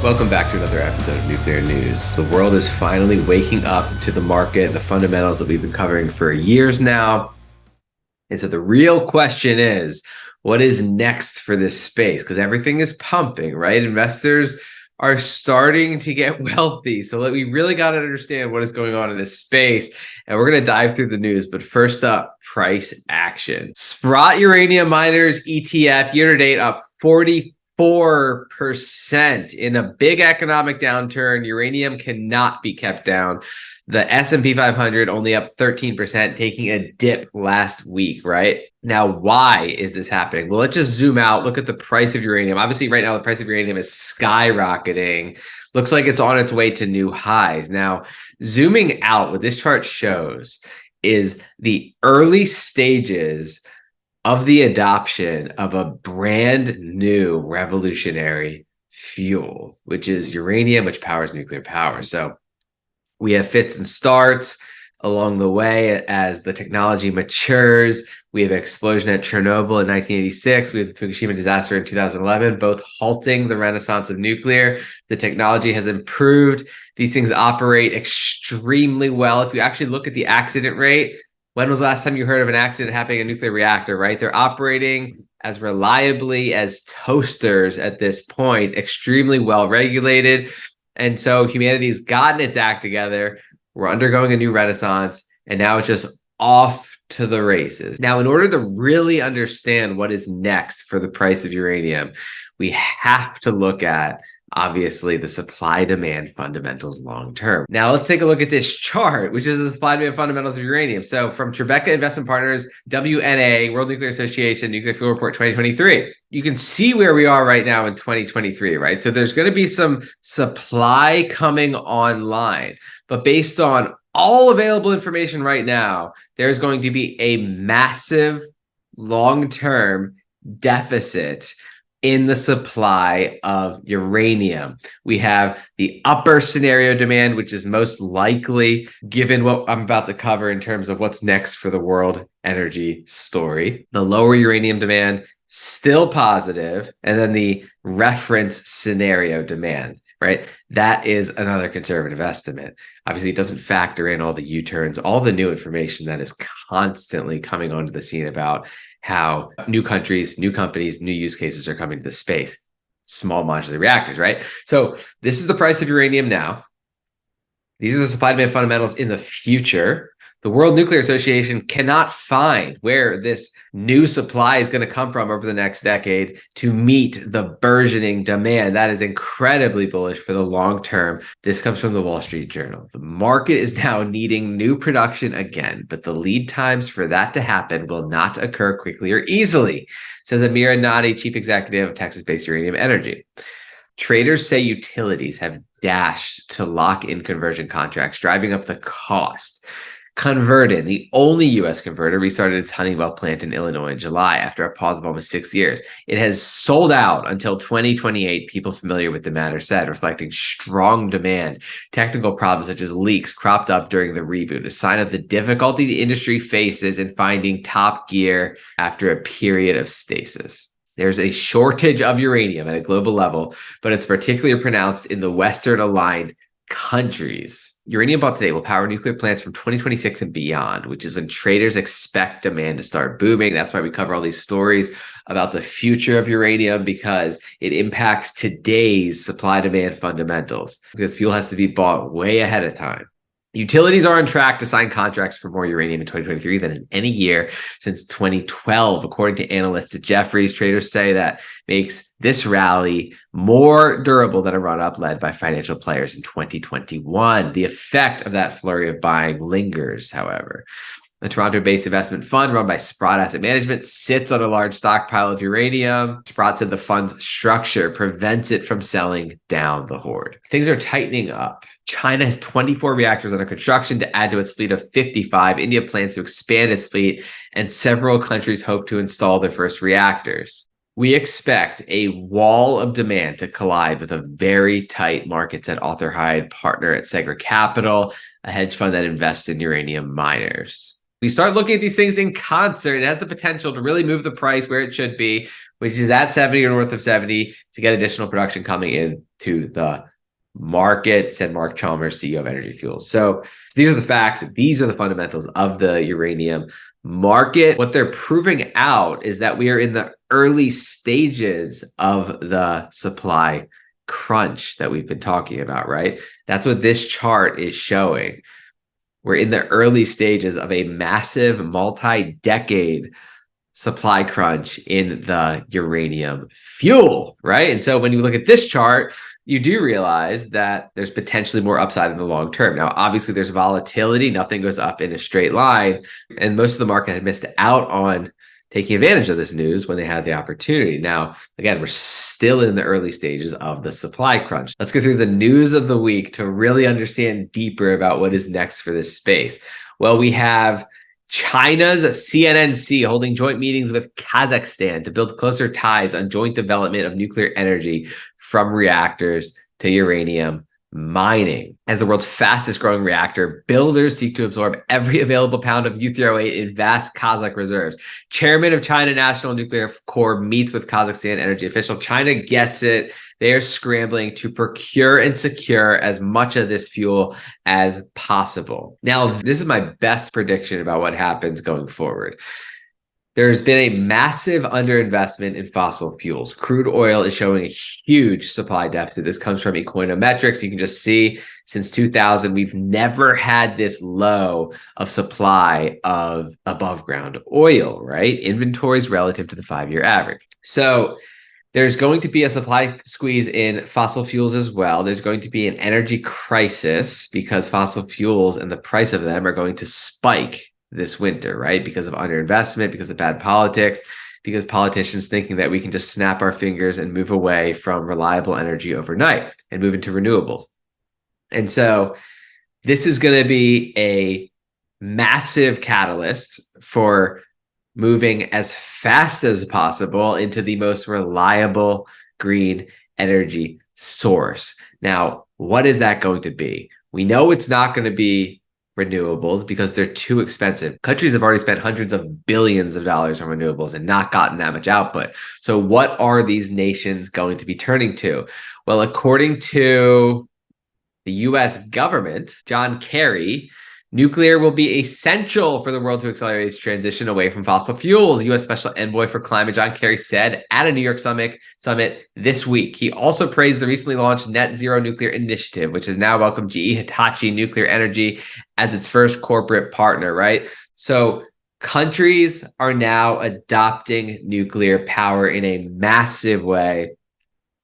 Welcome back to another episode of Nuclear News. The world is finally waking up to the market, the fundamentals that we've been covering for years now. And so the real question is, what is next for this space? Because everything is pumping, right? Investors are starting to get wealthy. So we really got to understand what is going on in this space. And we're going to dive through the news. But first up, price action. Sprott Uranium Miners ETF year to date up 44% in a big economic downturn. Uranium cannot be kept down. The S&P 500 only up 13%, taking a dip last week, right? Now, why is this happening? Well, let's just zoom out, look at the price of uranium. Obviously, right now, the price of uranium is skyrocketing. Looks like it's on its way to new highs. Now, zooming out, what this chart shows is the early stages of the adoption of a brand new revolutionary fuel, which is uranium, which powers nuclear power. So we have fits and starts along the way as the technology matures. We have an explosion at Chernobyl in 1986. We have the Fukushima disaster in 2011, both halting the renaissance of nuclear. The technology has improved. These things operate extremely well. If you actually look at the accident rate, when was the last time you heard of an accident happening in a nuclear reactor, right? They're operating as reliably as toasters at this point, extremely well regulated. And so humanity's gotten its act together. We're undergoing a new renaissance, and now it's just off to the races. Now, in order to really understand what is next for the price of uranium, we have to look at, obviously, the supply-demand fundamentals long-term. Now, let's take a look at this chart, which is the supply-demand fundamentals of uranium. So from Tribeca Investment Partners, WNA, World Nuclear Association, Nuclear Fuel Report 2023. You can see where we are right now in 2023, right? So there's going to be some supply coming online. But based on all available information right now, there's going to be a massive long-term deficit in the supply of uranium. We have the upper scenario demand, which is most likely given what I'm about to cover in terms of what's next for the world energy story. The lower uranium demand, still positive, and then the reference scenario demand, right? That is another conservative estimate. Obviously, it doesn't factor in all the U-turns, all the new information that is constantly coming onto the scene about how new countries, new companies, new use cases are coming to the space. Small modular reactors, right? So this is the price of uranium now. These are the supply-demand fundamentals in the future. The World Nuclear Association cannot find where this new supply is going to come from over the next decade to meet the burgeoning demand. That is incredibly bullish for the long term. This comes from the Wall Street Journal. The market is now needing new production again, but the lead times for that to happen will not occur quickly or easily, says Amir Nadi, chief executive of Texas-based Uranium Energy. Traders say utilities have dashed to lock in conversion contracts, driving up the cost. Converted, the only U.S. converter, restarted its Honeywell plant in Illinois in July after a pause of almost 6 years. It has sold out until 2028, people familiar with the matter said, reflecting strong demand. Technical problems such as leaks cropped up during the reboot, a sign of the difficulty the industry faces in finding top gear after a period of stasis. There's a shortage of uranium at a global level, but it's particularly pronounced in the Western-aligned countries. Uranium bought today will power nuclear plants from 2026 and beyond, which is when traders expect demand to start booming. That's why we cover all these stories about the future of uranium, because it impacts today's supply-demand fundamentals, because fuel has to be bought way ahead of time. Utilities are on track to sign contracts for more uranium in 2023 than in any year since 2012, according to analysts at Jefferies. Traders say that makes this rally more durable than a run-up led by financial players in 2021. The effect of that flurry of buying lingers, however. The Toronto-based investment fund run by Sprott Asset Management sits on a large stockpile of uranium. Sprott said the fund's structure prevents it from selling down the hoard. Things are tightening up. China has 24 reactors under construction to add to its fleet of 55. India plans to expand its fleet, and several countries hope to install their first reactors. We expect a wall of demand to collide with a very tight market, said Arthur Hyde, partner at Segra Capital, a hedge fund that invests in uranium miners. We start looking at these things in concert. It has the potential to really move the price where it should be, which is at 70 or north of 70, to get additional production coming in to the market, said Mark Chalmers, CEO of Energy Fuels. So these are the facts. These are the fundamentals of the uranium market. What they're proving out is that we are in the early stages of the supply crunch that we've been talking about, right? That's what this chart is showing. We're in the early stages of a massive multi-decade supply crunch in the uranium fuel, right? And so when you look at this chart, you do realize that there's potentially more upside in the long term. Now, obviously, there's volatility. Nothing goes up in a straight line. And most of the market had missed out on taking advantage of this news when they had the opportunity. Now, again, we're still in the early stages of the supply crunch. Let's go through the news of the week to really understand deeper about what is next for this space. Well, we have China's CNNC holding joint meetings with Kazakhstan to build closer ties on joint development of nuclear energy from reactors to uranium mining. As the world's fastest growing reactor, builders seek to absorb every available pound of U-308 in vast Kazakh reserves. Chairman of China National Nuclear Corps meets with Kazakhstan energy official. China gets it. They are scrambling to procure and secure as much of this fuel as possible. Now, this is my best prediction about what happens going forward. There's been a massive underinvestment in fossil fuels. Crude oil is showing a huge supply deficit. This comes from Econometrics. You can just see since 2000, we've never had this low of supply of above ground oil, right? Inventories relative to the 5-year average. So there's going to be a supply squeeze in fossil fuels as well. There's going to be an energy crisis because fossil fuels and the price of them are going to spike this winter, right? Because of underinvestment, because of bad politics, because politicians thinking that we can just snap our fingers and move away from reliable energy overnight and move into renewables. And so this is going to be a massive catalyst for moving as fast as possible into the most reliable green energy source. Now, what is that going to be? We know it's not going to be renewables because they're too expensive. Countries have already spent hundreds of billions of dollars on renewables and not gotten that much output. So what are these nations going to be turning to? Well, according to the US government, John Kerry, nuclear will be essential for the world to accelerate its transition away from fossil fuels, U.S. Special Envoy for Climate John Kerry said at a New York summit this week. He also praised the recently launched Net Zero Nuclear Initiative, which has now welcomed GE Hitachi Nuclear Energy as its first corporate partner, right? So countries are now adopting nuclear power in a massive way.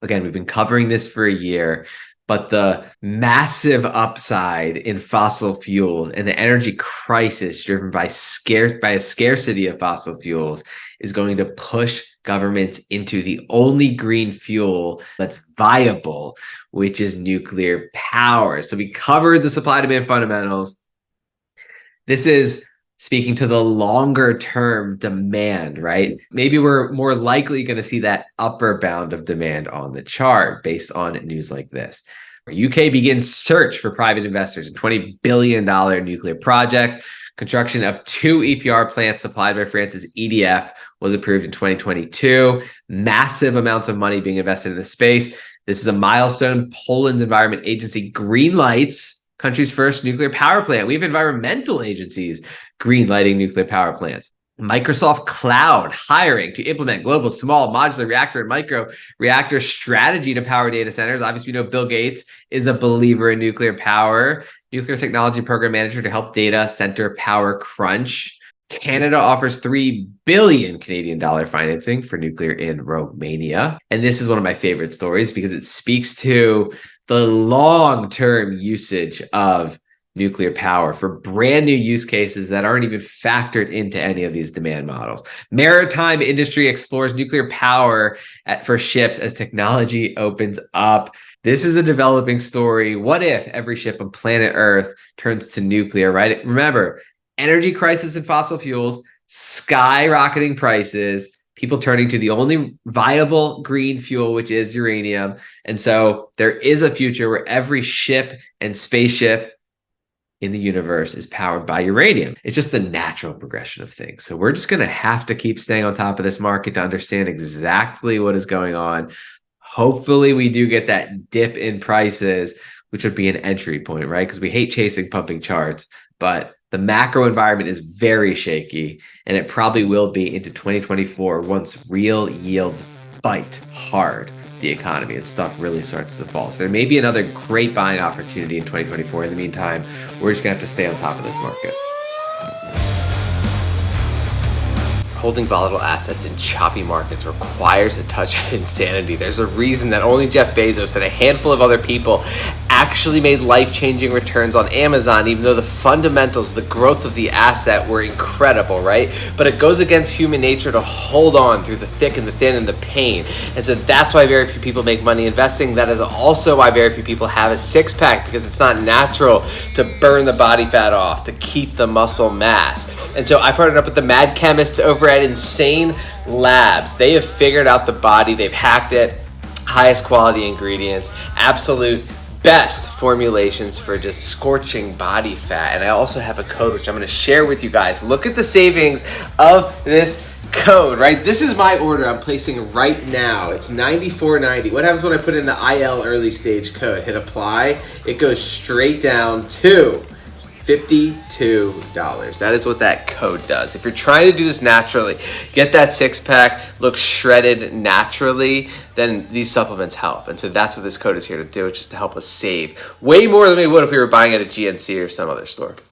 Again, we've been covering this for a year. But the massive upside in fossil fuels and the energy crisis driven by a scarcity of fossil fuels is going to push governments into the only green fuel that's viable, which is nuclear power. So we covered the supply demand fundamentals. This is speaking to the longer term demand, right? Maybe we're more likely going to see that upper bound of demand on the chart based on news like this. UK begins search for private investors in $20 billion nuclear project. Construction of 2 EPR plants supplied by France's EDF was approved in 2022. Massive amounts of money being invested in this space. This is a milestone. Poland's Environment Agency greenlights country's first nuclear power plant. We have environmental agencies greenlighting nuclear power plants. Microsoft Cloud hiring to implement global small modular reactor and micro reactor strategy to power data centers. Obviously, we know Bill Gates is a believer in nuclear power. Nuclear technology program manager to help data center power crunch. Canada offers 3 billion Canadian dollar financing for nuclear in Romania. And this is one of my favorite stories because it speaks to the long-term usage of nuclear power for brand new use cases that aren't even factored into any of these demand models. Maritime industry explores nuclear power for ships as technology opens up. This is a developing story. What if every ship on planet Earth turns to nuclear, right? Remember, energy crisis and fossil fuels, skyrocketing prices, people turning to the only viable green fuel, which is uranium. And so there is a future where every ship and spaceship in the universe is powered by uranium. It's just the natural progression of things. So we're just going to have to keep staying on top of this market to understand exactly what is going on. Hopefully we do get that dip in prices, which would be an entry point, right? Because we hate chasing pumping charts, but the macro environment is very shaky, and it probably will be into 2024 once real yields bite hard the economy and stuff really starts to fall. So there may be another great buying opportunity in 2024. In the meantime, we're just gonna have to stay on top of this market. Holding volatile assets in choppy markets requires a touch of insanity. There's a reason that only Jeff Bezos and a handful of other people actually made life-changing returns on Amazon, even though the fundamentals, the growth of the asset were incredible, right? But it goes against human nature to hold on through the thick and the thin and the pain. And so that's why very few people make money investing. That is also why very few people have a six-pack, because it's not natural to burn the body fat off, to keep the muscle mass. And so I partnered up with the mad chemists over at Insane Labs. They have figured out the body, they've hacked it, highest quality ingredients, absolute best formulations for just scorching body fat. And I also have a code which I'm going to share with you guys. Look at the savings of this code, right? This is my order I'm placing right now. It's $94.90. What happens when I put in the IL early stage code? Hit apply. It goes straight down to $52. That is what that code does. If you're trying to do this naturally, get that six-pack, look shredded naturally, then these supplements help. And so that's what this code is here to do, just to help us save way more than we would if we were buying at a GNC or some other store.